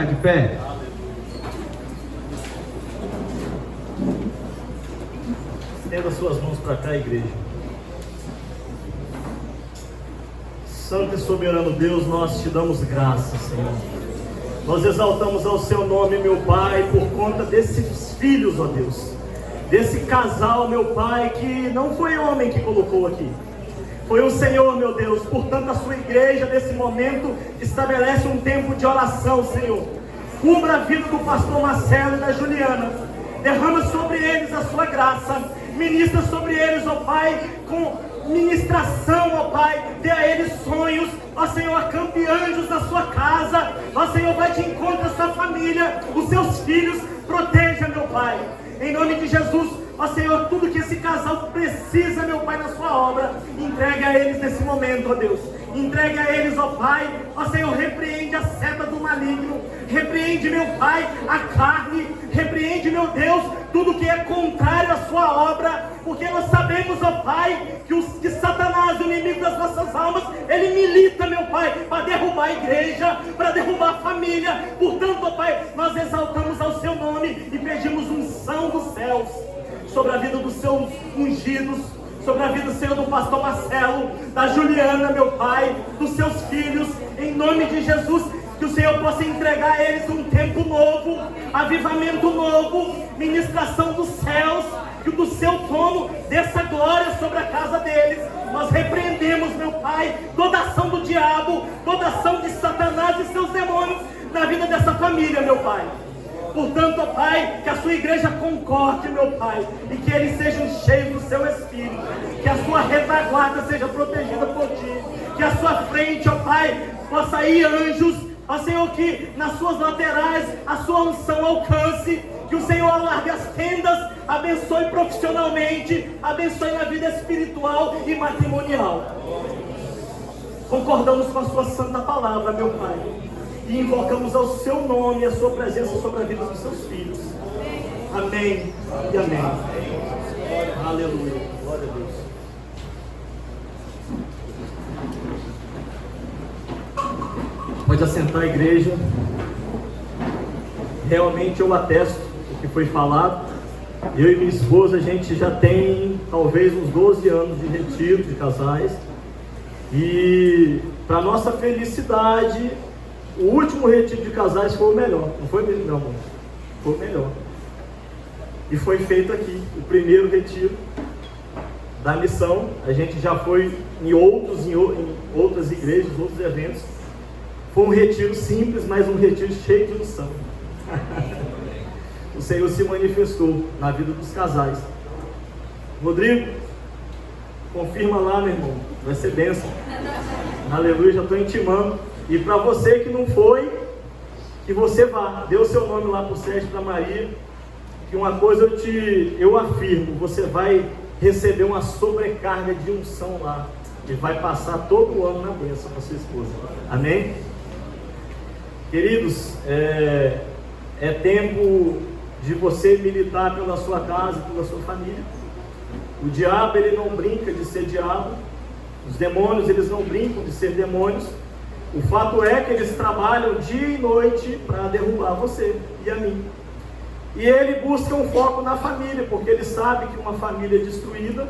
De pé. Estenda suas mãos para cá, igreja. Santo e soberano Deus, nós te damos graças, Senhor. Nós exaltamos ao seu nome, meu Pai, por conta desses filhos, ó Deus. Desse casal, meu Pai, que não foi homem que colocou aqui. Foi o Senhor, meu Deus. Portanto, a sua igreja, nesse momento, estabelece um tempo de oração, Senhor. Cubra a vida do pastor Marcelo e da Juliana. Derrama sobre eles a sua graça. Ministra sobre eles, ó Pai, com ministração, ó Pai. Dê a eles sonhos. Ó Senhor, acampe anjos na sua casa. Ó Senhor, vai de encontro à sua família, os seus filhos. Proteja, meu Pai. Em nome de Jesus. Ó Senhor, tudo que esse casal precisa, meu Pai, na sua obra, entregue a eles nesse momento, ó Deus. Entregue a eles, ó Pai. Ó Senhor, repreende a seta do maligno. Repreende, meu Pai, a carne. Repreende, meu Deus, tudo que é contrário à sua obra. Porque nós sabemos, ó Pai, que Satanás, o inimigo das nossas almas, ele milita, meu Pai, para derrubar a igreja, para derrubar a família. Portanto, ó Pai, nós exaltamos ao seu nome e pedimos unção dos céus sobre a vida dos seus ungidos, sobre a vida, Senhor, do pastor Marcelo, da Juliana, meu Pai, dos seus filhos, em nome de Jesus, que o Senhor possa entregar a eles um tempo novo, avivamento novo, ministração dos céus, que do seu trono desça glória sobre a casa deles. Nós repreendemos, meu Pai, toda ação do diabo, toda ação de Satanás e seus demônios na vida dessa família, meu Pai. Portanto, ó Pai, que a sua igreja concorde, meu Pai, e que eles sejam cheios do seu Espírito, que a sua retaguarda seja protegida por Ti, que a sua frente, ó Pai, possa ir anjos, ó Senhor, que nas suas laterais a sua unção alcance, que o Senhor alargue as tendas, abençoe profissionalmente, abençoe na vida espiritual e matrimonial. Concordamos com a sua santa palavra, meu Pai, e invocamos ao seu nome, a sua presença sobre a vida dos seus filhos. Amém e amém. Aleluia. Glória a Deus. Pode assentar, a igreja. Realmente eu atesto o que foi falado. Eu e minha esposa, a gente já tem talvez uns 12 anos de retiro de casais. E para nossa felicidade, o último retiro de casais foi o melhor. Não foi mesmo, não, amor? Foi o melhor. E foi feito aqui, o primeiro retiro da missão. A gente já foi em outras igrejas, outros eventos. Foi um retiro simples, mas um retiro cheio de unção. O Senhor se manifestou na vida dos casais. Rodrigo, confirma lá, meu irmão. Vai ser bênção. Aleluia, já estou intimando. E para você que não foi, que você vá. Dê o seu nome lá para o Sérgio e para a Maria. Que uma coisa eu afirmo, você vai receber uma sobrecarga de unção lá. E vai passar todo o ano na bênção para sua esposa. Amém? Queridos, é tempo de você militar pela sua casa e pela sua família. O diabo, ele não brinca de ser diabo. Os demônios, eles não brincam de ser demônios. O fato é que eles trabalham dia e noite para derrubar você e a mim. E ele busca um foco na família, porque ele sabe que uma família destruída,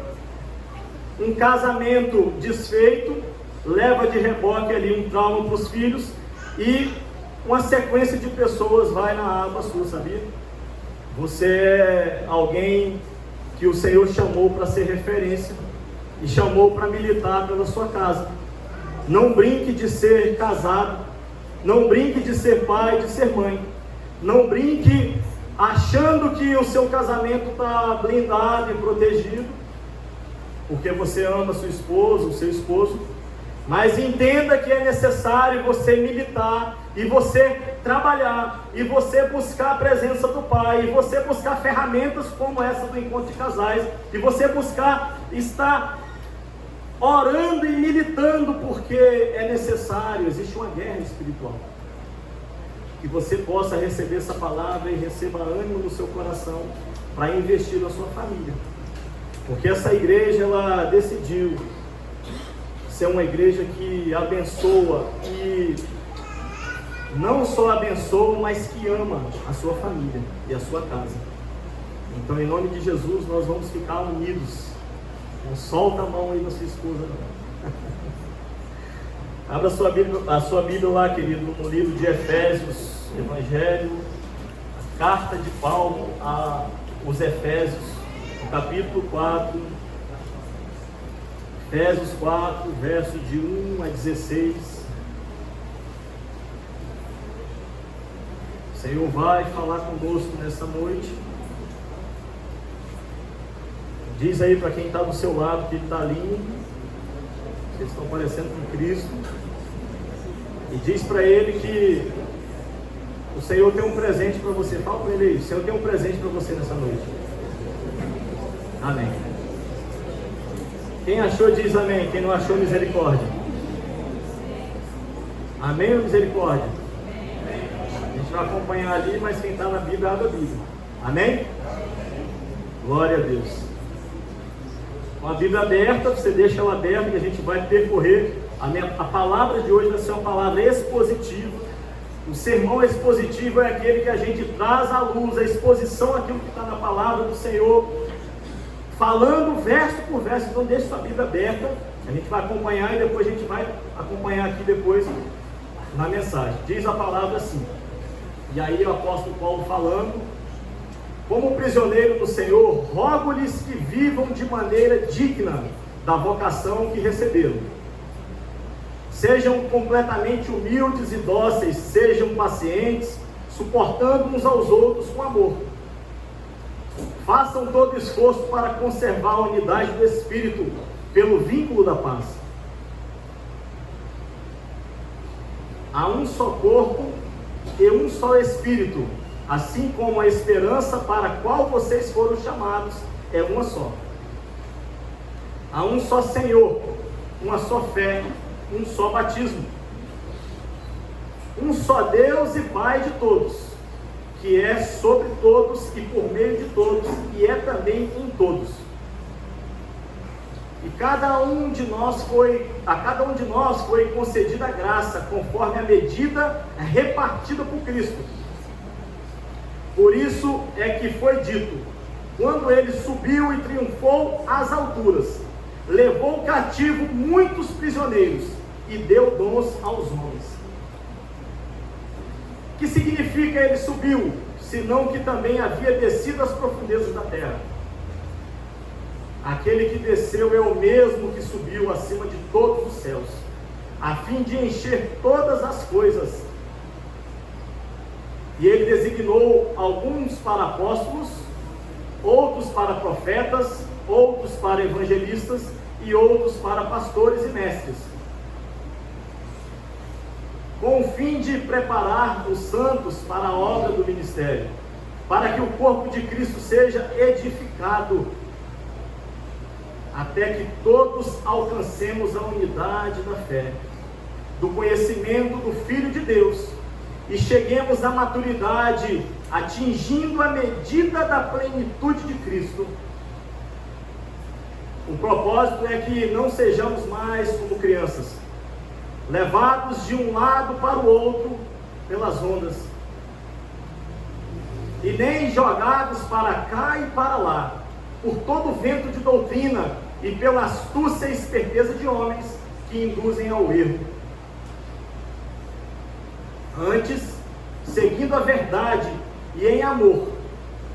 um casamento desfeito, leva de reboque ali um trauma para os filhos, e uma sequência de pessoas vai na água sua, sabia? Você é alguém que o Senhor chamou para ser referência, e chamou para militar pela sua casa. Não brinque de ser casado, não brinque de ser pai, de ser mãe. Não brinque achando que o seu casamento está blindado e protegido, porque você ama sua esposa, o seu esposo. Mas entenda que é necessário você militar, e você trabalhar, e você buscar a presença do Pai, e você buscar ferramentas como essa do encontro de casais, e você buscar estar orando e militando, porque é necessário, existe uma guerra espiritual. Que você possa receber essa palavra e receba ânimo no seu coração para investir na sua família. Porque essa igreja, ela decidiu ser uma igreja que abençoa, e não só abençoa, mas que ama a sua família e a sua casa. Então, em nome de Jesus, nós vamos ficar unidos. Não solta a mão aí na sua esposa, não. Abra a sua Bíblia lá, querido, no livro de Efésios, Evangelho, a carta de Paulo aos Efésios, no capítulo 4, Efésios 4, verso de 1 a 16. O Senhor vai falar conosco nessa noite. Diz aí para quem está do seu lado que ele está lindo, vocês estão parecendo com Cristo. E diz para ele que o Senhor tem um presente para você. Fala para ele aí, o Senhor tem um presente para você nessa noite. Amém. Quem achou diz amém, quem não achou misericórdia. Amém ou misericórdia? A gente vai acompanhar ali, mas quem está na Bíblia, abre a Bíblia. Amém? Glória a Deus. Com a Bíblia aberta, você deixa ela aberta e a gente vai percorrer. A palavra de hoje vai ser uma palavra expositiva. O sermão expositivo é aquele que a gente traz à luz, a exposição daquilo que está na palavra do Senhor, falando verso por verso. Então deixe sua Bíblia aberta, a gente vai acompanhar e depois a gente vai acompanhar aqui depois na mensagem. Diz a palavra assim, e aí o apóstolo Paulo falando: como prisioneiro do Senhor, rogo-lhes que vivam de maneira digna da vocação que receberam. Sejam completamente humildes e dóceis, sejam pacientes, suportando uns aos outros com amor. Façam todo esforço para conservar a unidade do Espírito pelo vínculo da paz. Há um só corpo e um só Espírito, assim como a esperança para a qual vocês foram chamados é uma só. Há um só Senhor, uma só fé, um só batismo. Um só Deus e Pai de todos, que é sobre todos e por meio de todos e é também em todos. E a cada um de nós foi concedida a graça, conforme a medida repartida por Cristo. Por isso é que foi dito: quando ele subiu e triunfou às alturas, levou cativo muitos prisioneiros e deu dons aos homens. O que significa ele subiu, senão que também havia descido às profundezas da terra? Aquele que desceu é o mesmo que subiu acima de todos os céus, a fim de encher todas as coisas. E ele designou alguns para apóstolos, outros para profetas, outros para evangelistas e outros para pastores e mestres, com o fim de preparar os santos para a obra do ministério, para que o corpo de Cristo seja edificado, até que todos alcancemos a unidade da fé, do conhecimento do Filho de Deus, e cheguemos à maturidade, atingindo a medida da plenitude de Cristo. O propósito é que não sejamos mais como crianças, levados de um lado para o outro pelas ondas, e nem jogados para cá e para lá, por todo vento de doutrina e pela astúcia e esperteza de homens que induzem ao erro. Antes, seguindo a verdade e em amor,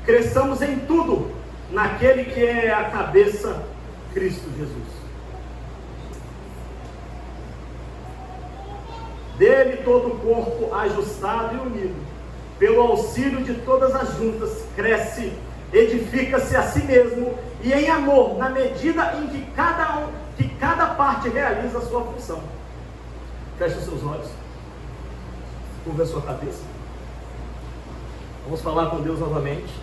cresçamos em tudo naquele que é a cabeça, Cristo Jesus. Dele todo o corpo ajustado e unido, pelo auxílio de todas as juntas, cresce, edifica-se a si mesmo e em amor, na medida em que cada parte realiza a sua função. Feche os seus olhos, curva a sua cabeça. Vamos falar com Deus novamente.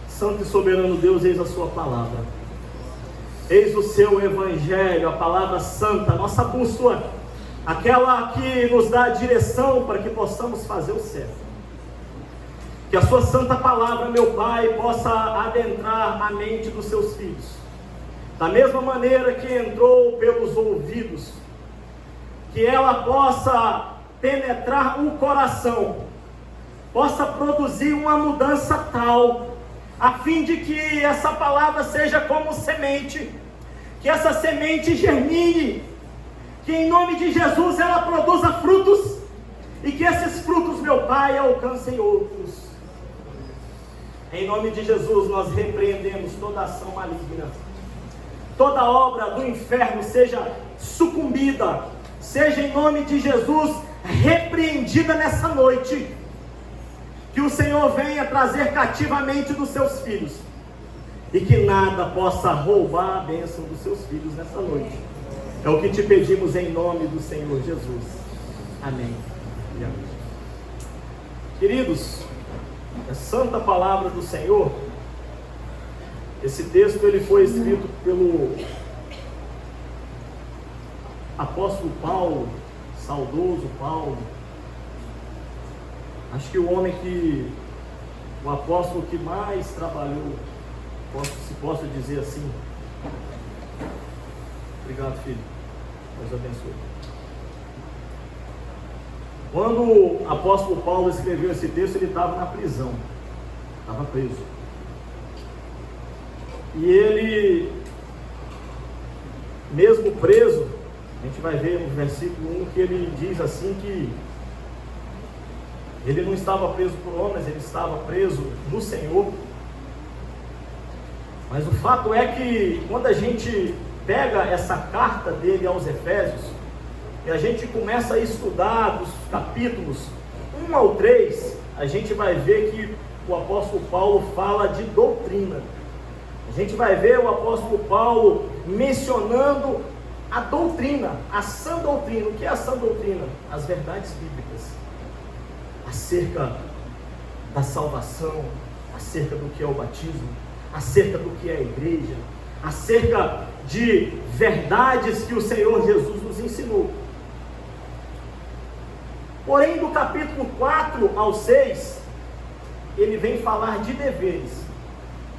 Santo e soberano Deus, eis a sua palavra, eis o seu evangelho, a palavra santa, a nossa bússola, aquela que nos dá a direção para que possamos fazer o certo. Que a sua santa palavra, meu Pai, possa adentrar a mente dos seus filhos, da mesma maneira que entrou pelos ouvidos, que ela possa penetrar o coração, possa produzir uma mudança tal, a fim de que essa palavra seja como semente, que essa semente germine, que em nome de Jesus ela produza frutos, e que esses frutos, meu Pai, alcancem outros. Em nome de Jesus nós repreendemos toda ação maligna, toda obra do inferno seja sucumbida, seja em nome de Jesus repreendida nessa noite. Que o Senhor venha trazer cativamente dos seus filhos, e que nada possa roubar a bênção dos seus filhos nessa noite. É o que te pedimos em nome do Senhor Jesus. Amém. E amém. Queridos, a santa palavra do Senhor, esse texto ele foi escrito pelo apóstolo Paulo, saudoso Paulo. Acho que o apóstolo que mais trabalhou, se posso dizer assim. Obrigado, filho. Deus abençoe. Quando o apóstolo Paulo escreveu esse texto, ele estava na prisão, estava preso. E ele, mesmo preso, a gente vai ver no versículo 1 que ele diz assim que ele não estava preso por homens, ele estava preso no Senhor. Mas o fato é que quando a gente pega essa carta dele aos Efésios, e a gente começa a estudar dos capítulos 1 ao 3, a gente vai ver que o apóstolo Paulo fala de doutrina. A gente vai ver o apóstolo Paulo mencionando a doutrina, a sã doutrina. O que é a sã doutrina? As verdades bíblicas acerca da salvação, acerca do que é o batismo, acerca do que é a igreja, acerca de verdades que o Senhor Jesus nos ensinou. Porém, do capítulo 4 ao 6, ele vem falar de deveres,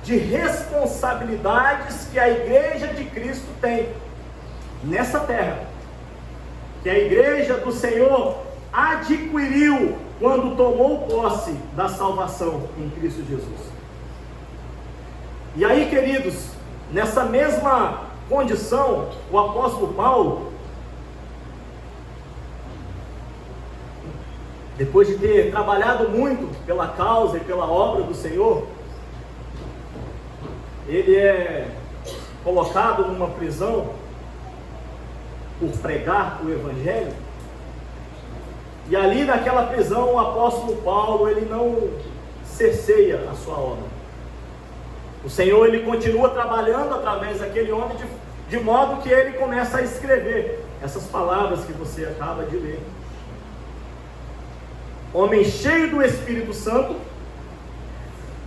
de responsabilidades que a igreja de Cristo tem nessa terra, que a igreja do Senhor adquiriu quando tomou posse da salvação em Cristo Jesus. E aí, queridos, nessa mesma condição, o apóstolo Paulo, depois de ter trabalhado muito pela causa e pela obra do Senhor, ele é colocado numa prisão por pregar o Evangelho. E ali naquela prisão, o apóstolo Paulo, ele não cesseia a sua obra. O Senhor, ele continua trabalhando através daquele homem, de modo que ele começa a escrever essas palavras que você acaba de ler. Homem cheio do Espírito Santo,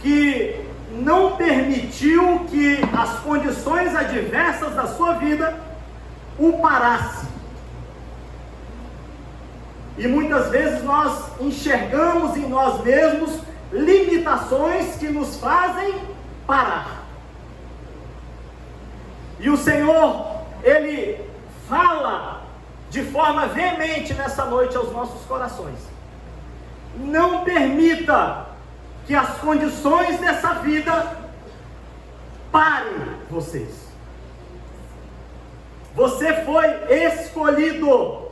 que não permitiu que as condições adversas da sua vida o parasse. E muitas vezes nós enxergamos em nós mesmos limitações que nos fazem parar. E o Senhor, Ele fala de forma veemente nessa noite aos nossos corações. Não permita que as condições dessa vida parem vocês. Você foi escolhido.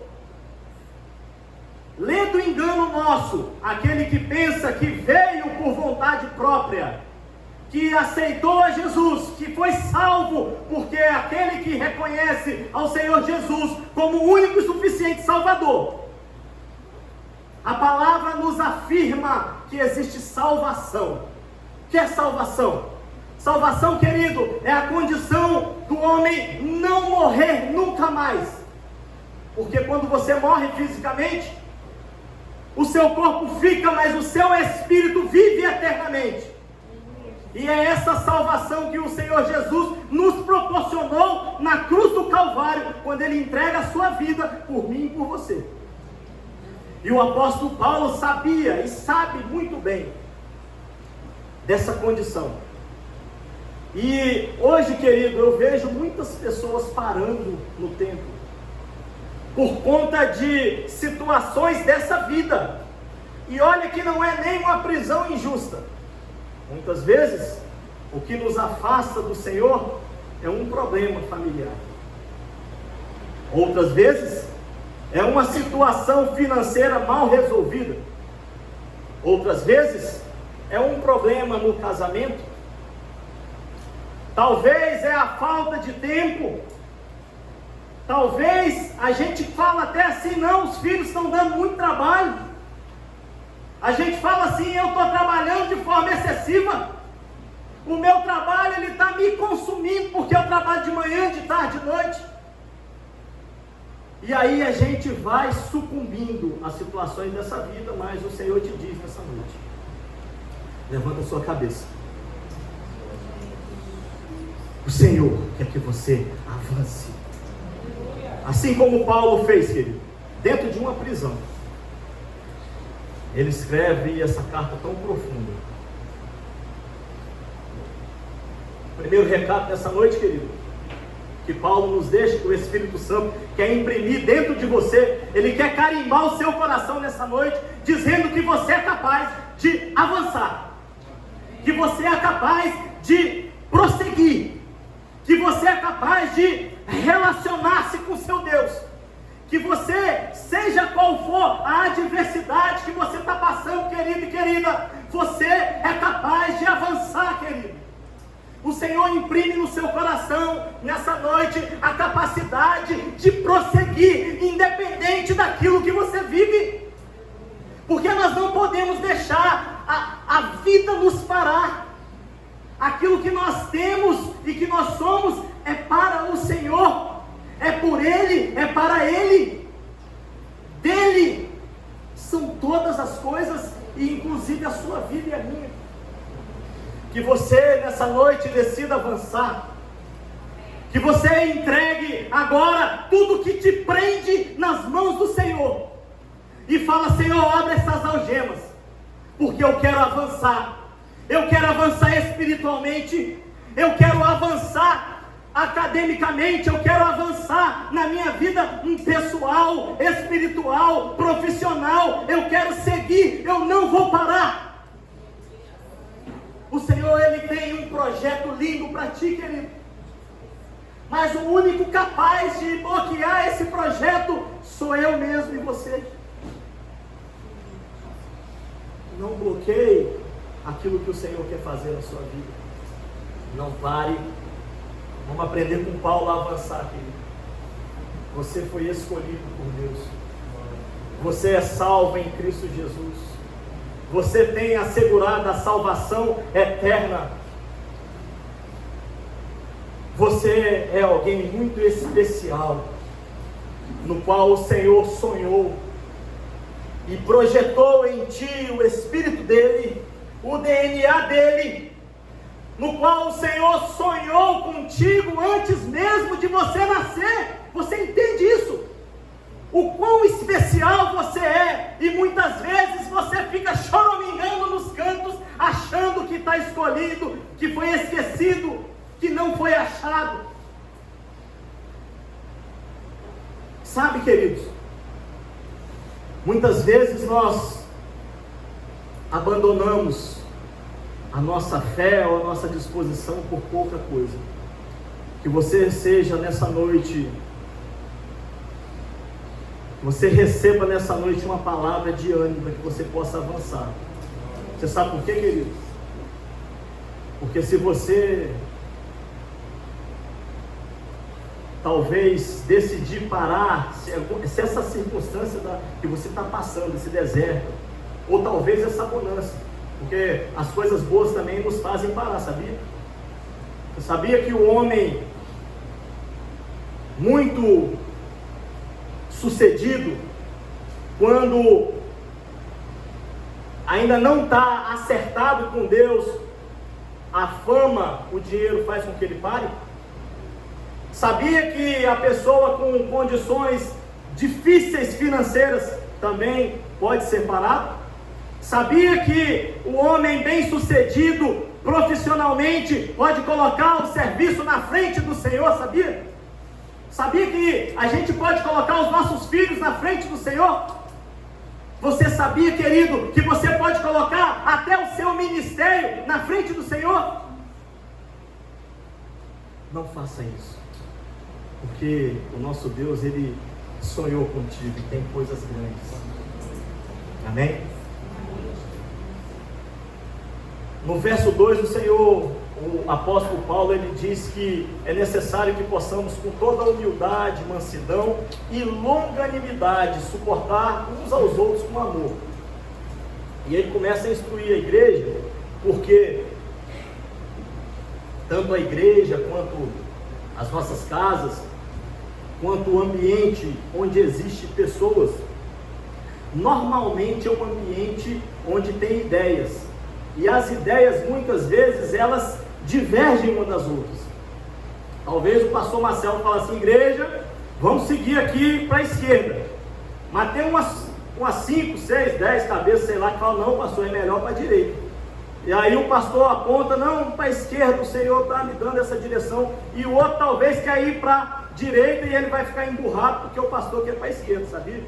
Lê do engano nosso, aquele que pensa que veio por vontade própria, que aceitou a Jesus, que foi salvo, porque é aquele que reconhece ao Senhor Jesus como o único e suficiente Salvador. A palavra nos afirma que existe salvação. O que é salvação? Salvação, querido, é a condição do homem não morrer nunca mais. Porque quando você morre fisicamente, o seu corpo fica, mas o seu espírito vive eternamente. E é essa salvação que o Senhor Jesus nos proporcionou na cruz do Calvário, quando Ele entrega a sua vida por mim e por você. E o apóstolo Paulo sabia e sabe muito bem dessa condição. E hoje, querido, eu vejo muitas pessoas parando no templo. por conta de situações dessa vida. E olha que não é nem uma prisão injusta. Muitas vezes, o que nos afasta do Senhor é um problema familiar. Outras vezes, é uma situação financeira mal resolvida. Outras vezes, é um problema no casamento. Talvez é a falta de tempo. Talvez a gente fala até assim, não, os filhos estão dando muito trabalho. A gente fala assim, eu estou trabalhando de forma excessiva. O meu trabalho, ele está me consumindo, porque eu trabalho de manhã, de tarde, de noite. E aí a gente vai sucumbindo às situações dessa vida, mas o Senhor te diz nessa noite: levanta a sua cabeça. O Senhor quer que você avance. Assim como Paulo fez, querido, dentro de uma prisão. Ele escreve essa carta tão profunda. O primeiro recado dessa noite, querido, que Paulo nos deixa, que o Espírito Santo quer imprimir dentro de você. Ele quer carimbar o seu coração nessa noite, dizendo que você é capaz de avançar, que você é capaz de prosseguir, que você é capaz de relacionar-se com seu Deus, que você, seja qual for a adversidade que você está passando, querido e querida, você é capaz de avançar, querido. O Senhor imprime no seu coração, nessa noite, a capacidade de prosseguir, independente daquilo que você vive, porque nós não podemos deixar a vida nos parar. Aquilo que nós temos e que nós somos é para o Senhor, é por Ele, é para Ele, dele são todas as coisas, e inclusive a sua vida e a minha. Que você nessa noite decida avançar, que você entregue agora tudo que te prende nas mãos do Senhor, e fala: Senhor, abre essas algemas, porque eu quero avançar. Eu quero avançar espiritualmente, eu quero avançar academicamente, eu quero avançar na minha vida pessoal, espiritual, profissional. Eu quero seguir, eu não vou parar. O Senhor, Ele tem um projeto lindo para ti, querido, mas o único capaz de bloquear esse projeto sou eu mesmo e você. Não bloqueie aquilo que o Senhor quer fazer na sua vida. Não pare. Vamos aprender com Paulo a avançar, querido. Você foi escolhido por Deus. Você é salvo em Cristo Jesus. Você tem assegurada a salvação eterna. Você é alguém muito especial, no qual o Senhor sonhou e projetou em ti o Espírito dele, o DNA dele, no qual o Senhor sonhou contigo antes mesmo de você nascer. Você entende isso? O quão especial você é, e muitas vezes você fica choramingando nos cantos, achando que está escolhido, que foi esquecido, que não foi achado. Sabe, queridos, muitas vezes nós abandonamos a nossa fé ou a nossa disposição por pouca coisa. Que você seja nessa noite, você receba nessa noite uma palavra de ânimo para que você possa avançar. Você sabe por quê, querido? Porque se você talvez decidir parar, se essa circunstância que você está passando, esse deserto, ou talvez essa bonança, porque as coisas boas também nos fazem parar, sabia? Você sabia que o homem muito sucedido, quando ainda não está acertado com Deus, a fama, o dinheiro faz com que ele pare? Sabia que a pessoa com condições difíceis financeiras também pode ser parado? Sabia que o homem bem sucedido profissionalmente pode colocar o serviço na frente do Senhor? Sabia? Sabia que a gente pode colocar os nossos filhos na frente do Senhor? Você sabia, querido, que você pode colocar até o seu ministério na frente do Senhor? Não faça isso, porque o nosso Deus, Ele sonhou contigo e tem coisas grandes. Amém? No verso 2, o Senhor, o apóstolo Paulo, ele diz que é necessário que possamos com toda humildade, mansidão e longanimidade suportar uns aos outros com amor. E ele começa a instruir a igreja, porque tanto a igreja quanto as nossas casas, quanto o ambiente onde existem pessoas, normalmente é um ambiente onde tem ideias. E as ideias, muitas vezes, elas divergem umas das outras. Talvez o pastor Marcelo fale assim: igreja, vamos seguir aqui para a esquerda. Mas tem umas 5, 6, 10 cabeças, sei lá, que falam: não, pastor, é melhor para a direita. E aí o pastor aponta: não, para a esquerda, o Senhor está me dando essa direção. E o outro talvez quer ir para a direita e ele vai ficar emburrado porque o pastor quer para a esquerda, sabia?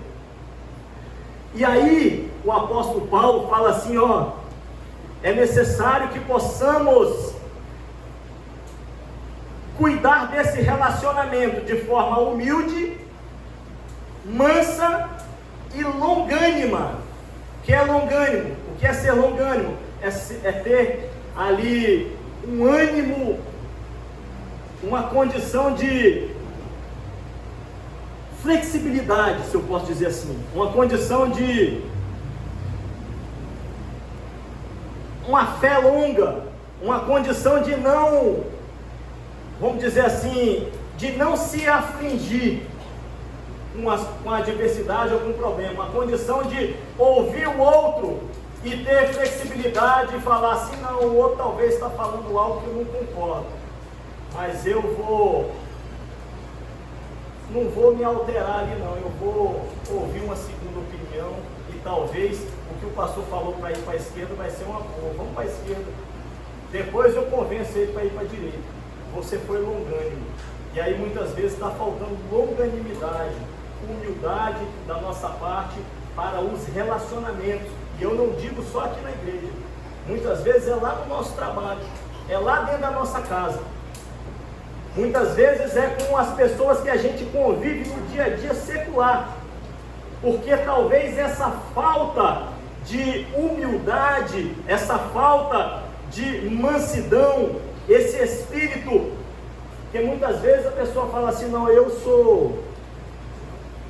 E aí o apóstolo Paulo fala assim: ó, é necessário que possamos cuidar desse relacionamento de forma humilde, mansa e longânima. O que é longânimo? O que é ser longânimo? É ter ali um ânimo, uma condição de flexibilidade, se eu posso dizer assim, uma condição de uma fé longa, uma condição de não, vamos dizer assim, de não se afligir com a adversidade ou com o problema, uma condição de ouvir o outro e ter flexibilidade e falar assim: não, o outro talvez está falando algo que eu não concordo, mas eu não vou me alterar ali não, eu vou ouvir uma segunda opinião e talvez o que o pastor falou para ir para a esquerda vai ser uma boa, vamos para a esquerda, depois eu convenço ele para ir para a direita. Você foi longânimo, e aí muitas vezes está faltando longanimidade, humildade da nossa parte para os relacionamentos. E eu não digo só aqui na igreja, muitas vezes é lá no nosso trabalho, é lá dentro da nossa casa, muitas vezes é com as pessoas que a gente convive no dia a dia secular, porque talvez essa falta de humildade, essa falta de mansidão, esse espírito, que muitas vezes a pessoa fala assim: não, eu sou,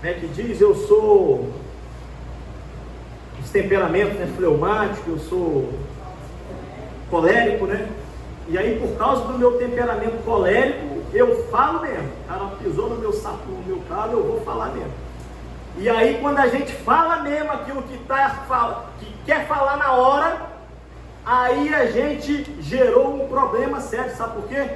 como é que diz, eu sou os temperamentos, né, fleumático, eu sou colérico, né? E aí, por causa do meu temperamento colérico, eu falo mesmo. O cara pisou no meu sapo, no meu carro, eu vou falar mesmo. E aí, quando a gente fala mesmo aquilo que quer falar na hora, aí a gente gerou um problema sério. Sabe por quê?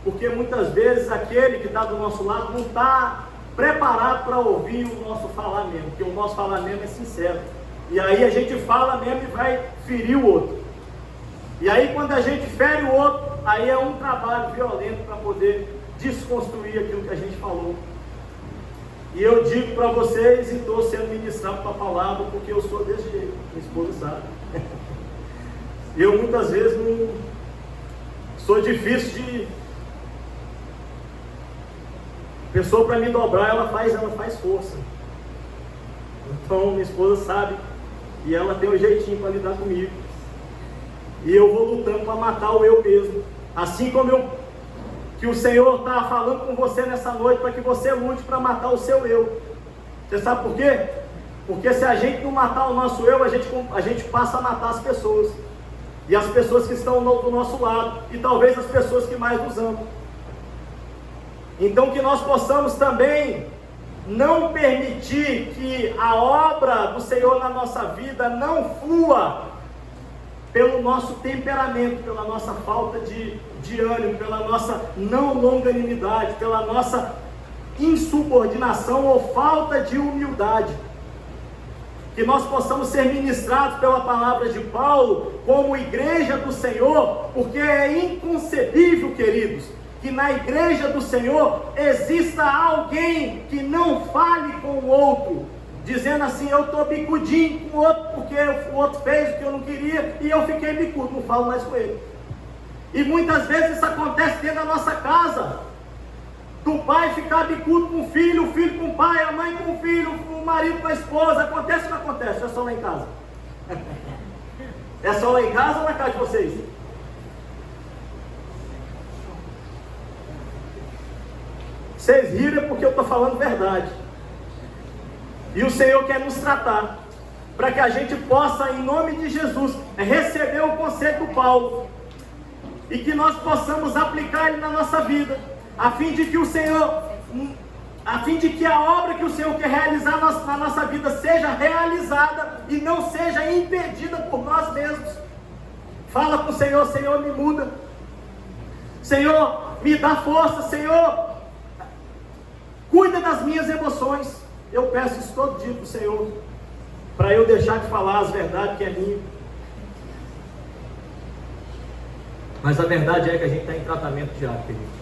Porque muitas vezes aquele que está do nosso lado não está preparado para ouvir o nosso falar mesmo, porque o nosso falar mesmo é sincero. E aí a gente fala mesmo e vai ferir o outro. E aí quando a gente fere o outro, aí é um trabalho violento para poder desconstruir aquilo que a gente falou. E eu digo para vocês, e estou sendo ministrado para a palavra, porque eu sou desse jeito, minha esposa sabe. Eu muitas vezes não sou difícil de pessoa para me dobrar, ela faz força. Então minha esposa sabe, e ela tem um jeitinho para lidar comigo. E eu vou lutando para matar o eu mesmo. Assim como que o Senhor está falando com você nessa noite, para que você lute para matar o seu eu. Você sabe por quê? Porque se a gente não matar o nosso eu, a gente passa a matar as pessoas. E as pessoas que estão do nosso lado, e talvez as pessoas que mais nos amam. Então que nós possamos também não permitir que a obra do Senhor na nossa vida não flua pelo nosso temperamento, pela nossa falta de ânimo, pela nossa não longanimidade, pela nossa insubordinação ou falta de humildade. Que nós possamos ser ministrados pela palavra de Paulo como igreja do Senhor, porque é inconcebível, queridos, que na igreja do Senhor exista alguém que não fale com o outro, dizendo assim: eu estou bicudinho com o outro porque o outro fez o que eu não queria e eu fiquei bicudo, não falo mais com ele. E muitas vezes isso acontece dentro da nossa casa, do pai ficar bicudo com o filho com o pai, a mãe com o filho, o marido com a esposa. Acontece ou não acontece? É só lá em casa? É só lá em casa ou na casa de vocês? Vocês riram porque eu estou falando verdade. E o Senhor quer nos tratar, para que a gente possa, em nome de Jesus, receber o conselho do Paulo, e que nós possamos aplicar ele na nossa vida, a fim de que a obra que o Senhor quer realizar na nossa vida seja realizada e não seja impedida por nós mesmos. Fala com o Senhor: Senhor, me muda, Senhor, me dá força, Senhor, cuida das minhas emoções. Eu peço isso todo dia para o Senhor, para eu deixar de falar as verdades que é minha. Mas a verdade é que a gente está em tratamento diário, querido.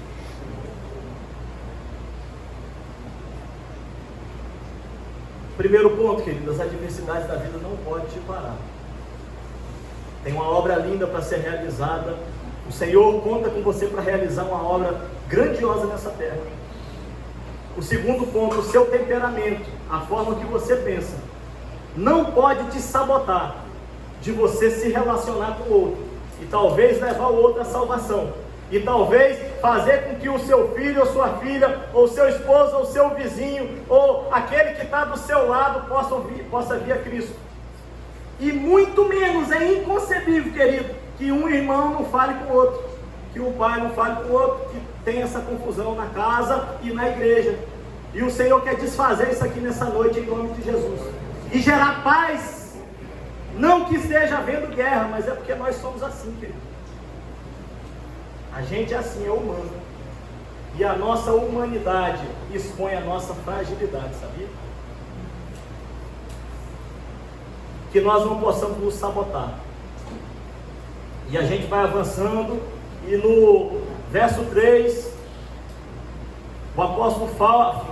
Primeiro ponto, querido: as adversidades da vida não podem te parar. Tem uma obra linda para ser realizada. O Senhor conta com você para realizar uma obra grandiosa nessa terra. O segundo ponto: o seu temperamento, a forma que você pensa, não pode te sabotar de você se relacionar com o outro, e talvez levar o outro à salvação, e talvez fazer com que o seu filho ou sua filha, ou seu esposo ou seu vizinho, ou aquele que está do seu lado possa vir a Cristo. E muito menos é inconcebível, querido, que um irmão não fale com o outro, que um pai não fale com o outro, que tem essa confusão na casa e na igreja. E o Senhor quer desfazer isso aqui nessa noite, em nome de Jesus, e gerar paz. Não que esteja havendo guerra, mas é porque nós somos assim, querido. A gente é assim, é humano, e a nossa humanidade expõe a nossa fragilidade, sabia? Que nós não possamos nos sabotar. E a gente vai avançando, e no verso 3, o apóstolo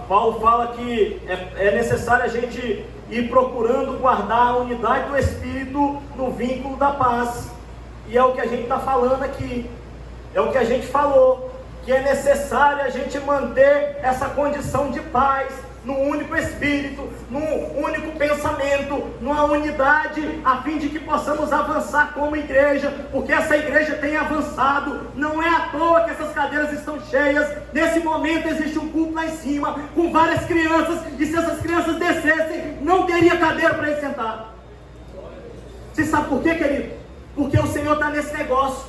Paulo fala que é necessário a gente ir procurando guardar a unidade do Espírito no vínculo da paz. E é o que a gente está falando aqui, é o que a gente falou, que é necessário a gente manter essa condição de paz, num único Espírito, num único pensamento, numa unidade, a fim de que possamos avançar como igreja, porque essa igreja tem avançado. Não é à toa que essas cadeiras estão cheias. Nesse momento existe um culto lá em cima, com várias crianças, e se essas crianças descessem, não teria cadeira para eles sentar. Você sabe por quê, querido? Porque o Senhor está nesse negócio,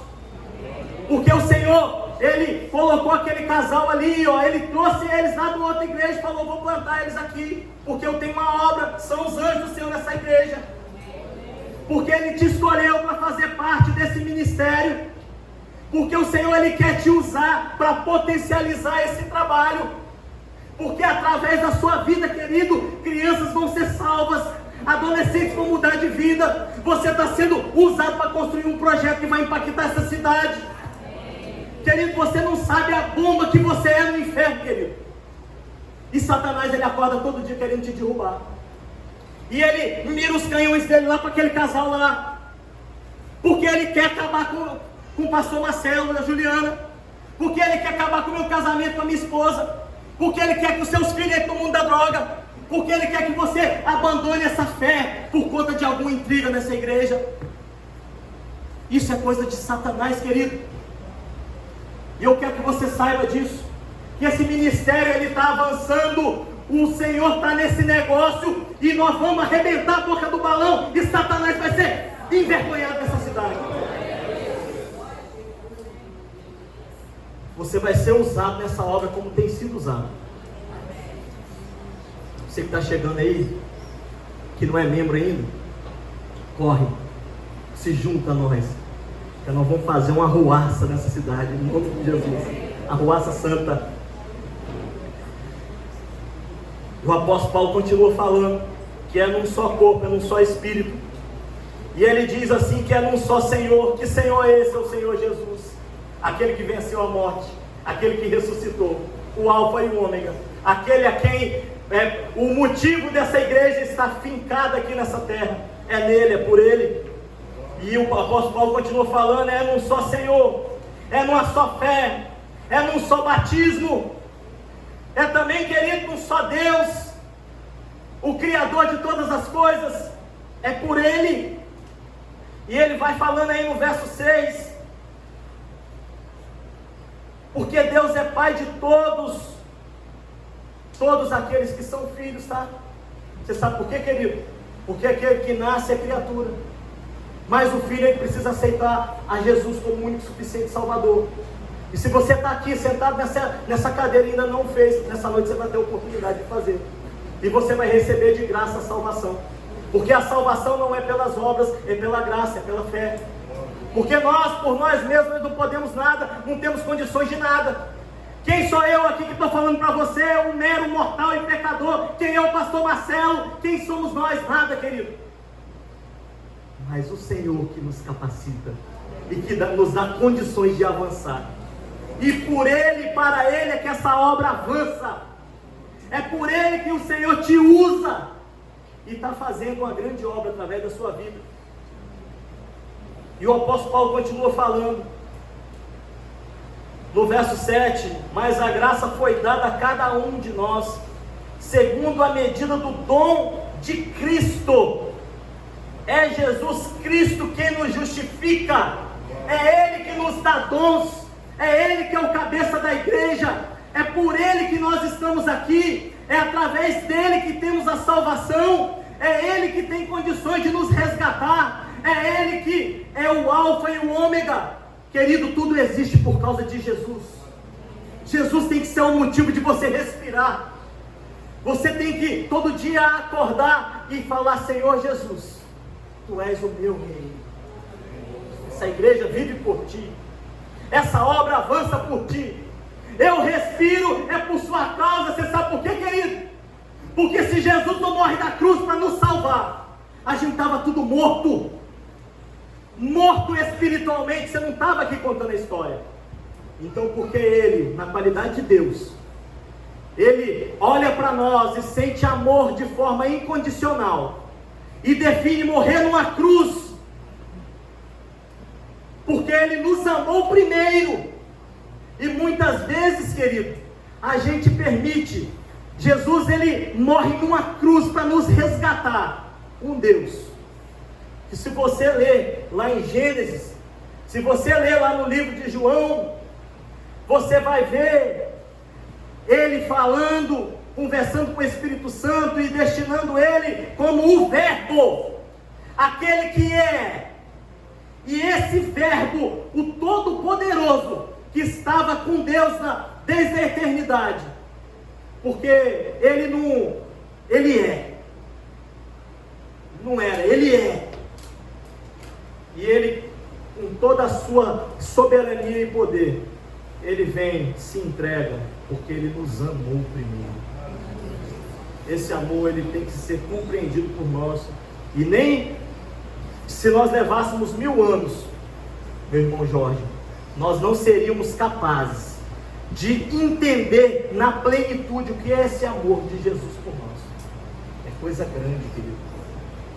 porque o Senhor, Ele colocou aquele casal ali, ó, Ele trouxe eles lá da outra igreja e falou: vou plantar eles aqui, porque eu tenho uma obra, são os anjos do Senhor nessa igreja, porque Ele te escolheu para fazer parte desse ministério, porque o Senhor, Ele quer te usar para potencializar esse trabalho, porque através da sua vida, querido, crianças vão ser salvas, adolescentes vão mudar de vida. Você está sendo usado para construir um projeto que vai impactar essa cidade. Querido, você não sabe a bomba que você é no inferno, querido. E Satanás, ele acorda todo dia querendo te derrubar. E ele mira os canhões dele lá para aquele casal lá, porque ele quer acabar com o pastor Marcelo, a Juliana, porque ele quer acabar com o meu casamento com a minha esposa, porque ele quer que os seus filhos entrem no mundo da droga, porque ele quer que você abandone essa fé por conta de alguma intriga nessa igreja. Isso é coisa de Satanás, querido. E eu quero que você saiba disso, que esse ministério, ele está avançando, o Senhor está nesse negócio, e nós vamos arrebentar a boca do balão, e Satanás vai ser envergonhado nessa cidade. Você vai ser usado nessa obra como tem sido usado. Você que está chegando aí, que não é membro ainda, corre, se junta a nós, que nós vamos fazer uma arruaça nessa cidade, em nome de Jesus, arruaça santa. O apóstolo Paulo continua falando que é num só corpo, é num só Espírito, e ele diz assim, que é num só Senhor. Que Senhor é esse? É o Senhor Jesus, aquele que venceu a morte, aquele que ressuscitou, o Alfa e o Ômega, aquele a quem o motivo dessa igreja está fincada aqui nessa terra, é nele, é por ele. E o apóstolo Paulo continua falando, é num só Senhor, é numa só fé, é num só batismo, é também, querido, num só Deus, o Criador de todas as coisas, é por ele. E ele vai falando aí no verso 6, porque Deus é Pai de todos aqueles que são filhos, tá? Você sabe por quê, querido? Porque aquele que nasce é criatura, mas o filho ele precisa aceitar a Jesus como o único e suficiente Salvador. E se você está aqui sentado nessa cadeira e ainda não fez, nessa noite você vai ter a oportunidade de fazer, e você vai receber de graça a salvação, porque a salvação não é pelas obras, é pela graça, é pela fé. Porque nós, por nós mesmos, não podemos nada, não temos condições de nada. Quem sou eu aqui que estou falando para você, um mero mortal e pecador? Quem é o pastor Marcelo? Quem somos nós? Nada, querido. Mas o Senhor que nos capacita e que nos dá condições de avançar. E por Ele, para Ele é que essa obra avança. É por Ele que o Senhor te usa e está fazendo uma grande obra através da sua vida. E o apóstolo Paulo continua falando no verso 7, mas a graça foi dada a cada um de nós, segundo a medida do dom de Cristo. É Jesus Cristo quem nos justifica, é Ele que nos dá dons, é Ele que é o cabeça da igreja, é por Ele que nós estamos aqui, é através dEle que temos a salvação, é Ele que tem condições de nos resgatar, é Ele que é o Alfa e o Ômega. Querido, tudo existe por causa de Jesus. Jesus tem que ser o motivo de você respirar. Você tem que todo dia acordar e falar: Senhor Jesus, Tu és o meu rei. Essa igreja vive por Ti, essa obra avança por Ti. Eu respiro, é por Sua causa. Você sabe por quê, querido? Porque se Jesus não morre da cruz para nos salvar, a gente estava tudo morto espiritualmente. Você não estava aqui contando a história. Então, porque Ele, na qualidade de Deus, Ele olha para nós e sente amor de forma incondicional e define morrer numa cruz, porque Ele nos amou primeiro. E muitas vezes, querido, a gente permite. Jesus, Ele morre numa cruz para nos resgatar. Um Deus que, se você ler lá em Gênesis, se você ler lá no livro de João, você vai ver Ele falando, conversando com o Espírito Santo e destinando Ele como o Verbo, aquele que é. E esse Verbo, o Todo-Poderoso, que estava com Deus desde a eternidade, porque Ele é, não era, Ele é. E Ele, com toda a sua soberania e poder, Ele vem, se entrega, porque Ele nos amou primeiro. Esse amor, ele tem que ser compreendido por nós. E nem se nós levássemos 1000 anos, meu irmão Jorge, nós não seríamos capazes de entender na plenitude o que é esse amor de Jesus por nós. É coisa grande, querido.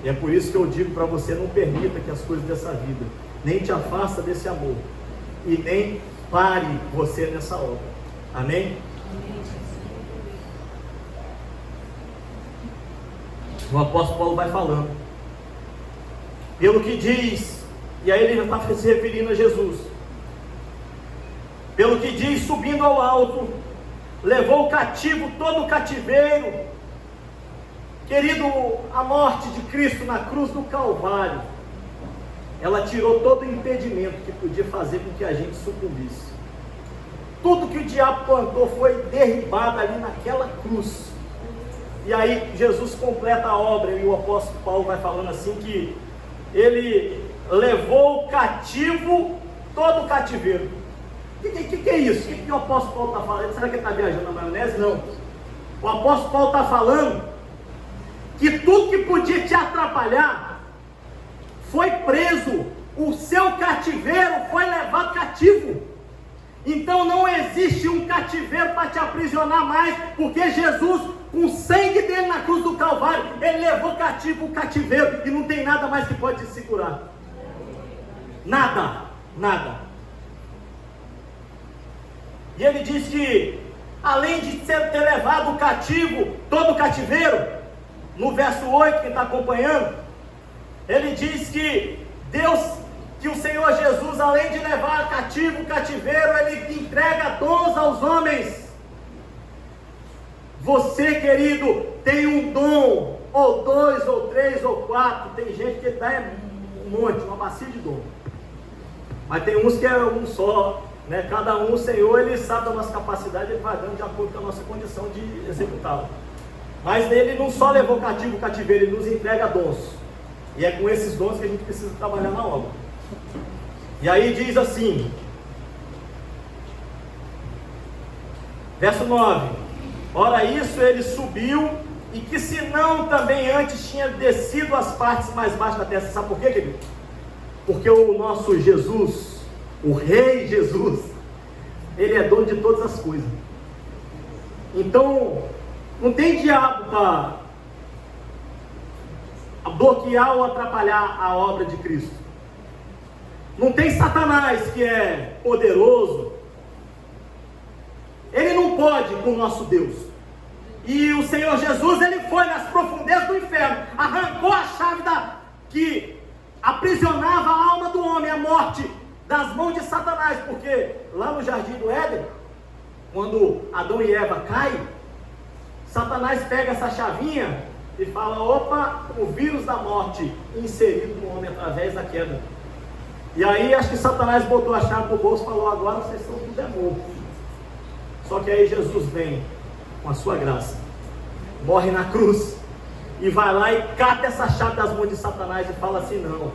E é por isso que eu digo para você: não permita que as coisas dessa vida nem te afasta desse amor, e nem pare você nessa obra. Amém? O apóstolo Paulo vai falando, pelo que diz, e aí ele já está se referindo a Jesus, pelo que diz, subindo ao alto, levou cativo todo o cativeiro. Querido, a morte de Cristo na cruz do Calvário, ela tirou todo o impedimento que podia fazer com que a gente sucumbisse. Tudo que o diabo plantou foi derribado ali naquela cruz. E aí Jesus completa a obra, e o apóstolo Paulo vai falando assim, que ele levou cativo todo o cativeiro. O que é isso? O que o apóstolo Paulo está falando? Será que ele está viajando na maionese? Não. O apóstolo Paulo está falando que tudo que podia te atrapalhar foi preso. O seu cativeiro foi levado cativo. Então não existe um cativeiro para te aprisionar mais, porque Jesus, com o sangue dele na cruz do Calvário, ele levou cativo o cativeiro, e não tem nada mais que pode te segurar. Nada, nada. E ele diz que, além de ter levado o cativo, todo o cativeiro, no verso 8, quem está acompanhando, ele diz que que o Senhor Jesus, além de levar cativo o cativeiro, ele entrega dons aos homens. Você, querido, tem um dom, ou 2, ou 3, ou 4, tem gente que dá um monte, uma bacia de dom, mas tem uns que é um só, né? Cada um, o Senhor, ele sabe da nossa capacidade, ele vai dando de acordo com a nossa condição de executá-lo. Mas ele não só levou cativo o cativeiro, ele nos entrega dons, e é com esses dons que a gente precisa trabalhar na obra. E aí diz assim, verso 9: ora isso ele subiu, e que se não também antes tinha descido às partes mais baixas da terra. Sabe por quê, querido? Porque o nosso Jesus, o Rei Jesus, ele é dono de todas as coisas. Então não tem diabo para bloquear ou atrapalhar a obra de Cristo. Não tem Satanás, que é poderoso, ele não pode com o nosso Deus. E o Senhor Jesus, ele foi nas profundezas do inferno, arrancou a chave que aprisionava a alma do homem, a morte, das mãos de Satanás. Porque lá no jardim do Éden, quando Adão e Eva caem, Satanás pega essa chavinha e fala: opa, o vírus da morte inserido no homem através da queda. E aí acho que Satanás botou a chave no bolso e falou: agora vocês são tudo morto. Só que aí Jesus vem com a sua graça, morre na cruz, e vai lá e cata essa chave das mãos de Satanás e fala assim: não,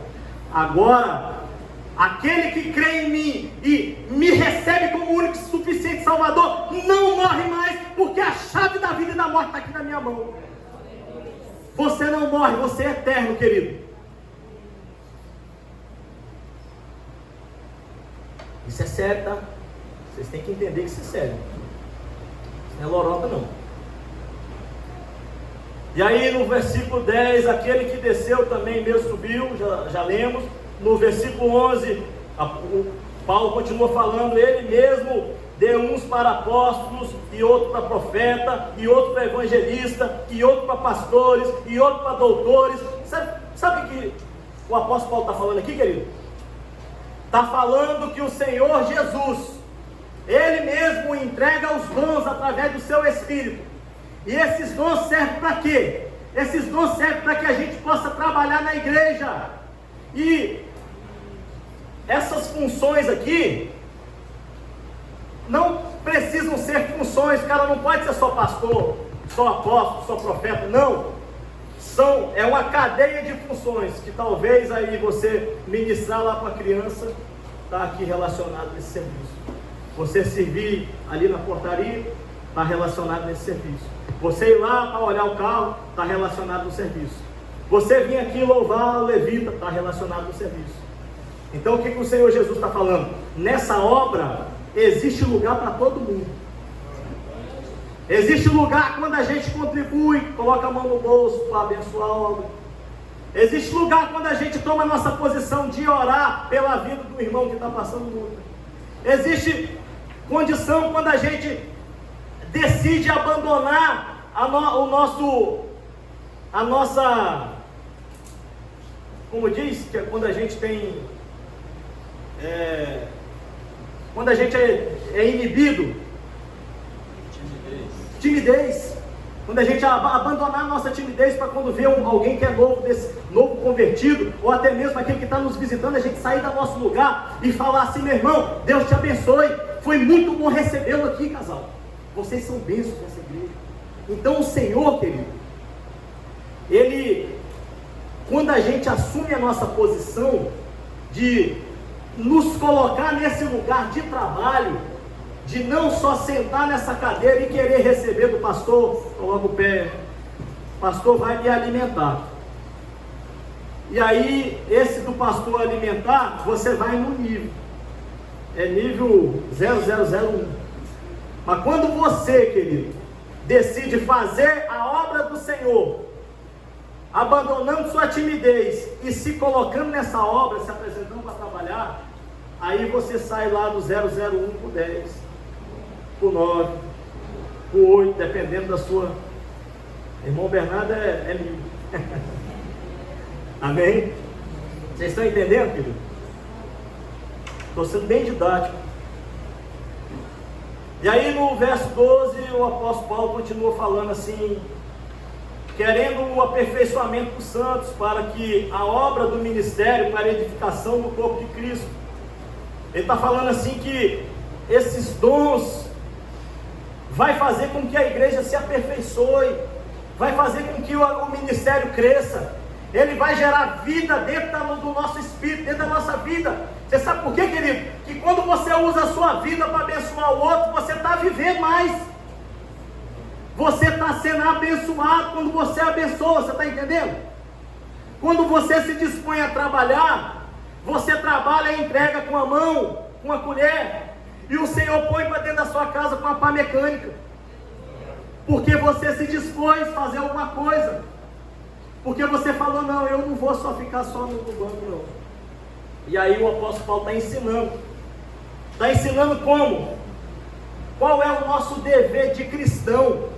agora aquele que crê em mim e me recebe como único e suficiente Salvador, não morre mais, porque a chave da vida e da morte está aqui na minha mão. Você não morre, você é eterno, querido. Isso é sério, tá? Vocês têm que entender que isso é sério. Isso não é lorota, não. E aí no versículo 10, aquele que desceu também mesmo subiu, já lemos. No versículo 11, Paulo continua falando: ele mesmo deu uns para apóstolos, e outro para profeta, e outro para evangelista, e outro para pastores, e outro para doutores. Sabe o que o apóstolo Paulo está falando aqui, querido? Está falando que o Senhor Jesus, ele mesmo entrega os dons através do seu Espírito. E esses dons servem para quê? Esses dons servem para que a gente possa trabalhar na igreja. E essas funções aqui não precisam ser funções. O cara não pode ser só pastor, só apóstolo, só profeta. Não. É uma cadeia de funções que talvez aí você ministrar lá para a criança, está aqui relacionado nesse serviço. Você servir ali na portaria, está relacionado nesse serviço. Você ir lá para olhar o carro, está relacionado no serviço. Você vir aqui louvar o levita, está relacionado no serviço. Então o que o Senhor Jesus está falando? Nessa obra existe lugar para todo mundo. Existe lugar quando a gente contribui, coloca a mão no bolso para abençoar a obra. Existe lugar quando a gente toma a nossa posição de orar pela vida do irmão que está passando luta. Existe condição quando a gente decide abandonar a nossa, como diz, que é quando a gente tem, quando a gente é inibido, timidez. Quando a gente abandonar a nossa timidez para quando vê alguém que é novo convertido, ou até mesmo aquele que está nos visitando, a gente sair do nosso lugar e falar assim: meu irmão, Deus te abençoe, foi muito bom recebê-lo aqui, casal, vocês são bênçãos nessa igreja. Então o Senhor, querido, Ele, quando a gente assume a nossa posição de nos colocar nesse lugar de trabalho, de não só sentar nessa cadeira e querer receber do pastor, coloca o pé, pastor vai me alimentar. E aí, esse do pastor alimentar, você vai no nível. é nível 0001. Mas quando você, querido, decide fazer a obra do Senhor, abandonando sua timidez e se colocando nessa obra, se apresentando para trabalhar, aí você sai lá do 001 por 10, por 9, por 8, dependendo da sua... Irmão Bernardo é 1000. Amém? Vocês estão entendendo, querido? Estou sendo bem didático. E aí no verso 12, o apóstolo Paulo continua falando assim: querendo o aperfeiçoamento dos santos, para que a obra do ministério, para a edificação do corpo de Cristo. Ele está falando assim que esses dons vai fazer com que a igreja se aperfeiçoe, vai fazer com que o ministério cresça. Ele vai gerar vida dentro do nosso espírito, dentro da nossa vida. Você sabe por quê, querido? Que quando você usa a sua vida para abençoar o outro, você está vivendo mais. Você está sendo abençoado quando você abençoa, você está entendendo? Quando você se dispõe a trabalhar, você trabalha e entrega com a mão, com a colher, e o Senhor põe para dentro da sua casa com a pá mecânica, porque você se dispôs a fazer alguma coisa, porque você falou: não, eu não vou só ficar só no banco, não. E aí o apóstolo Paulo está ensinando como? Qual é o nosso dever de cristão?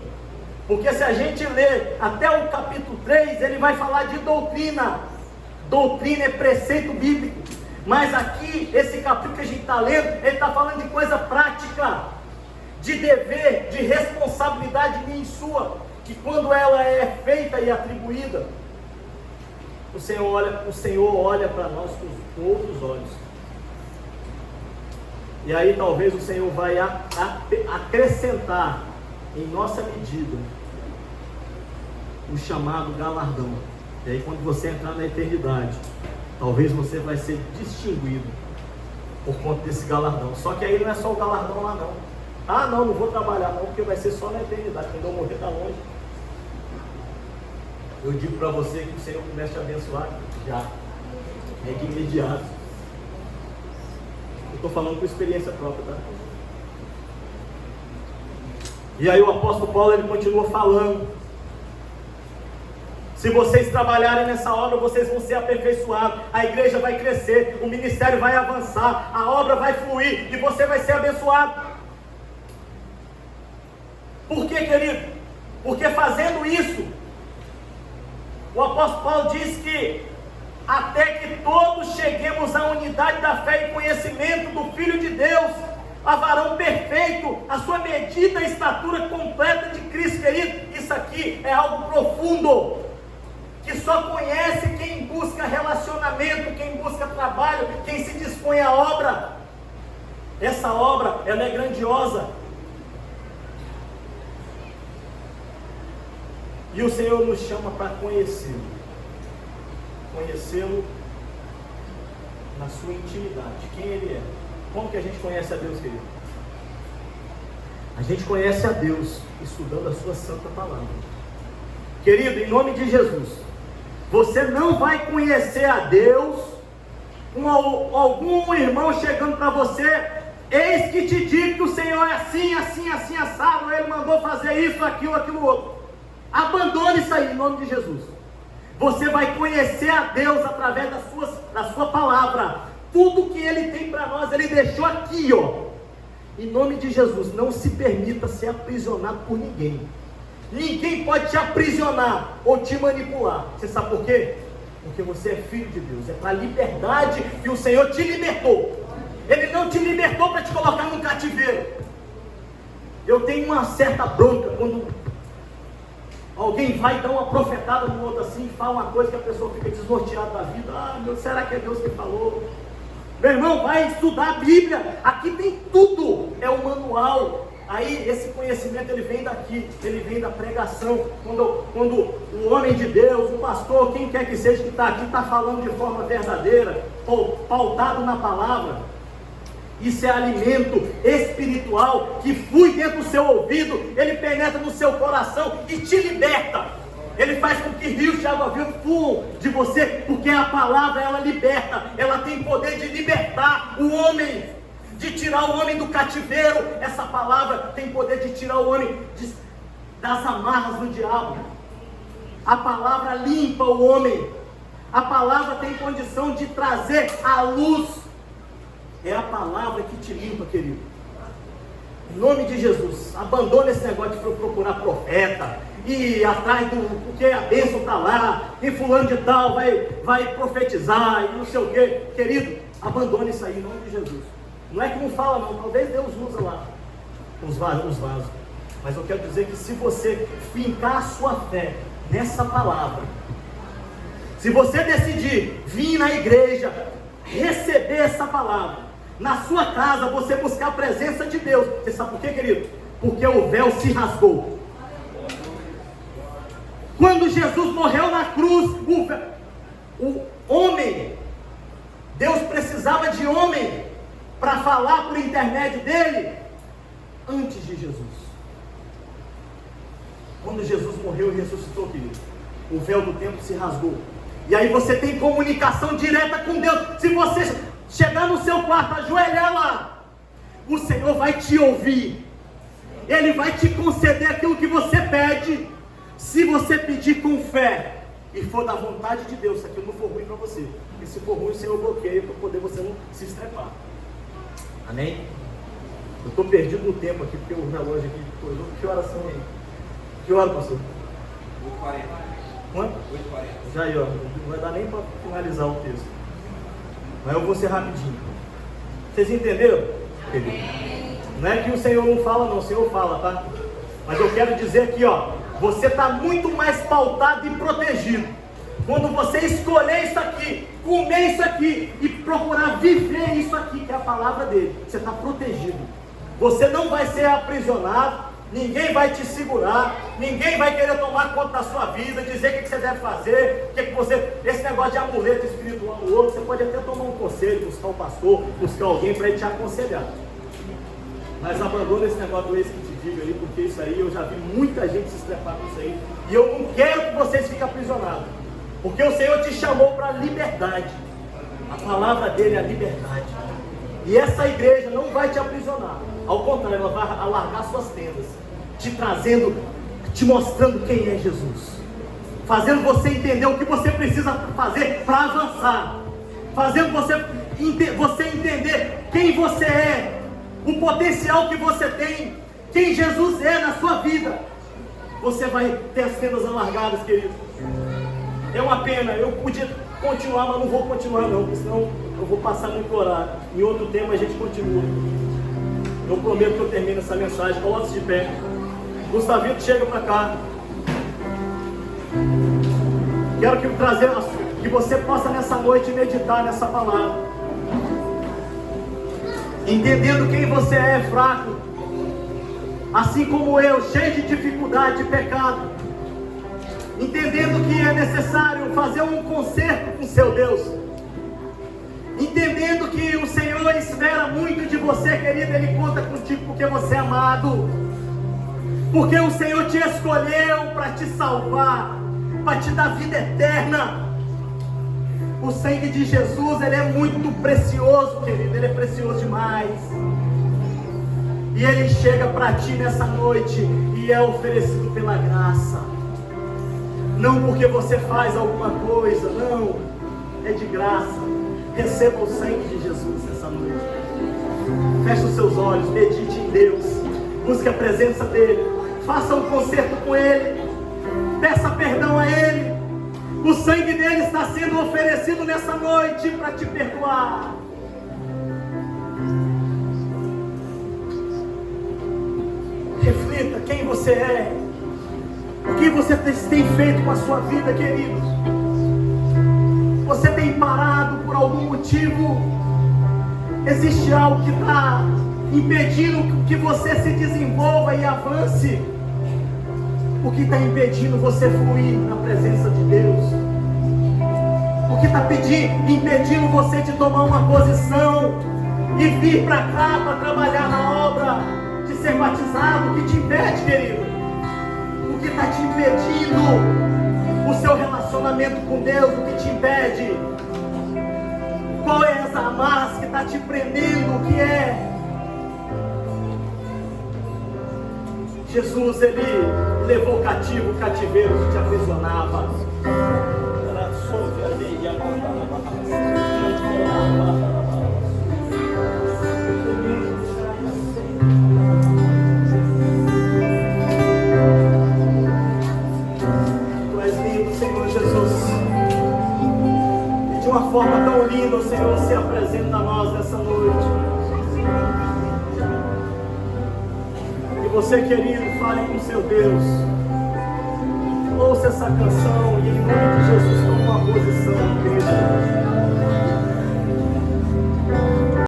Porque se a gente ler até o capítulo 3, ele vai falar de doutrina. Doutrina é preceito bíblico. Mas aqui, esse capítulo que a gente está lendo, ele está falando de coisa prática, de dever, de responsabilidade minha e sua, que quando ela é feita e atribuída, o Senhor olha para nós com outros olhos. E aí talvez o Senhor vai acrescentar em nossa medida o chamado galardão. E aí quando você entrar na eternidade, talvez você vai ser distinguido por conta desse galardão. Só que aí não é só o galardão lá não. Ah não, não vou trabalhar não, porque vai ser só na eternidade. Quando eu morrer está longe. Eu digo para você que o Senhor começa a te abençoar já. É de imediato. Eu estou falando com experiência própria, tá? E aí o apóstolo Paulo, ele continua falando: se vocês trabalharem nessa obra, vocês vão ser aperfeiçoados, a igreja vai crescer, o ministério vai avançar, a obra vai fluir e você vai ser abençoado. Por quê, querido? Porque fazendo isso, o apóstolo Paulo diz que até que todos cheguemos à unidade da fé e conhecimento do Filho de Deus, a varão perfeito, a sua medida e estatura completa de Cristo, querido. Isso aqui é algo profundo, que só conhece quem busca relacionamento, quem busca trabalho, quem se dispõe à obra. Essa obra, ela é grandiosa. E o Senhor nos chama para conhecê-lo. Conhecê-lo na sua intimidade. Quem Ele é. Como que a gente conhece a Deus, querido? A gente conhece a Deus estudando a sua santa palavra. Querido, em nome de Jesus, você não vai conhecer a Deus com algum irmão chegando para você: eis que te digo que o Senhor é assim, assim, assim, assado, Ele mandou fazer isso, aquilo, aquilo outro. Abandone isso aí, em nome de Jesus. Você vai conhecer a Deus através da sua palavra. Tudo que Ele tem para nós, Ele deixou aqui, ó. Em nome de Jesus, não se permita ser aprisionado por ninguém. Ninguém pode te aprisionar ou te manipular. Você sabe por quê? Porque você é filho de Deus. É para a liberdade que o Senhor te libertou. Ele não te libertou para te colocar num cativeiro. Eu tenho uma certa bronca quando alguém vai dar uma profetada no outro assim, fala uma coisa que a pessoa fica desnorteada da vida. Ah, meu, será que é Deus que falou? Meu irmão, vai estudar a Bíblia. Aqui tem tudo. É o manual. Aí esse conhecimento ele vem daqui, ele vem da pregação. Quando o homem de Deus, o pastor, quem quer que seja que está aqui, está falando de forma verdadeira, pautado na palavra. Isso é alimento espiritual que flui dentro do seu ouvido, ele penetra no seu coração e te liberta. Ele faz com que rios de água viva fluam de você, porque a palavra ela liberta, ela tem poder de libertar o homem. de tirar o homem do cativeiro. Essa palavra tem poder de tirar o homem das amarras do diabo. A palavra limpa o homem. A palavra tem condição de trazer a luz. É a palavra que te limpa, querido. Em nome de Jesus, abandone esse negócio de procurar profeta e ir atrás do porque a bênção está lá, e fulano de tal vai profetizar e não sei o que. Querido, abandone isso aí em nome de Jesus. Não é que não fala não, talvez Deus usa lá os vasos. Mas eu quero dizer que se você fincar a sua fé nessa palavra, se você decidir vir na igreja, receber essa palavra, na sua casa você buscar a presença de Deus, você sabe por quê, querido? Porque o véu se rasgou. Quando Jesus morreu na cruz, o homem, Deus precisava de homem para falar por intermédio dele antes de Jesus. Quando Jesus morreu e ressuscitou, querido, o véu do templo se rasgou. E aí você tem comunicação direta com Deus. Se você chegar no seu quarto, ajoelhar lá, o Senhor vai te ouvir. Ele vai te conceder aquilo que você pede. Se você pedir com fé e for da vontade de Deus, se aquilo não for ruim para você. E se for ruim, o Senhor bloqueia para poder você não se estrepar. Amém? Eu estou perdido no tempo aqui, porque o relógio aqui coisou. Que horas são aí? Que hora, pastor? 8h40. Quanto? 8h40. Já aí, ó. Não vai dar nem para finalizar o texto. Mas eu vou ser rapidinho. Vocês entenderam? Não é que o Senhor não fala, não. O Senhor fala, tá? Mas eu quero dizer aqui, ó. Você está muito mais pautado e protegido quando você escolher isso aqui, comer isso aqui e procurar viver isso aqui, que é a palavra dele. Você está protegido. Você não vai ser aprisionado. Ninguém vai te segurar, ninguém vai querer tomar conta da sua vida, dizer o que você deve fazer, esse negócio de amuleto espiritual no outro, você pode até tomar um conselho, buscar um pastor, buscar alguém para ele te aconselhar. Mas abandona esse negócio do ex que te diga aí, porque isso aí eu já vi muita gente se estrepar com isso aí, e eu não quero que vocês fiquem aprisionados, porque o Senhor te chamou para a liberdade. A palavra dele é a liberdade. E essa igreja não vai te aprisionar, ao contrário, ela vai alargar suas tendas, te trazendo, te mostrando quem é Jesus, fazendo você entender o que você precisa fazer para avançar, fazendo você entender quem você é, o potencial que você tem, quem Jesus é na sua vida. Você vai ter as tendas alargadas, querido. É uma pena, eu podia continuar, mas não vou continuar não, porque senão eu vou passar muito horário. Em outro tema a gente continua. Eu prometo que eu termino essa mensagem. Coloque-se de pé. Gustavito, chega para cá. Quero que você possa nessa noite meditar nessa palavra, entendendo quem você é fraco, assim como eu, cheio de dificuldade e pecado, entendendo que é necessário fazer um concerto com seu Deus, entendendo que o Senhor espera muito de você, querido. Ele conta contigo porque você é amado, porque o Senhor te escolheu para te salvar, para te dar vida eterna. O sangue de Jesus, ele é muito precioso, querido. Ele é precioso demais. E ele chega para ti nessa noite e é oferecido pela graça, não porque você faz alguma coisa, não, é de graça. Receba o sangue de Jesus nessa noite. Feche os seus olhos, medite em Deus, busque a presença dele, faça um concerto com ele, peça perdão a ele. O sangue dele está sendo oferecido nessa noite para te perdoar. Reflita quem você é, o que você tem feito com a sua vida, queridos. Você tem parado por algum motivo? Existe algo que está impedindo que você se desenvolva e avance? O que está impedindo você fluir na presença de Deus? O que está impedindo você de tomar uma posição e vir para cá para trabalhar na obra, de ser batizado? O que te impede, querido? O que está te impedindo? O seu relacionamento com Deus, o que te impede? Qual é essa amarra que está está te prendendo, o que é. Jesus, Ele levou cativo o cativeiro que te aprisionava. Tu és lindo, Senhor Jesus. E de uma forma tão linda, o Senhor se apresenta a nós nessa noite. E você, querido, fale com seu Deus. Ouça essa canção e em nome de Jesus tome uma posição, querido.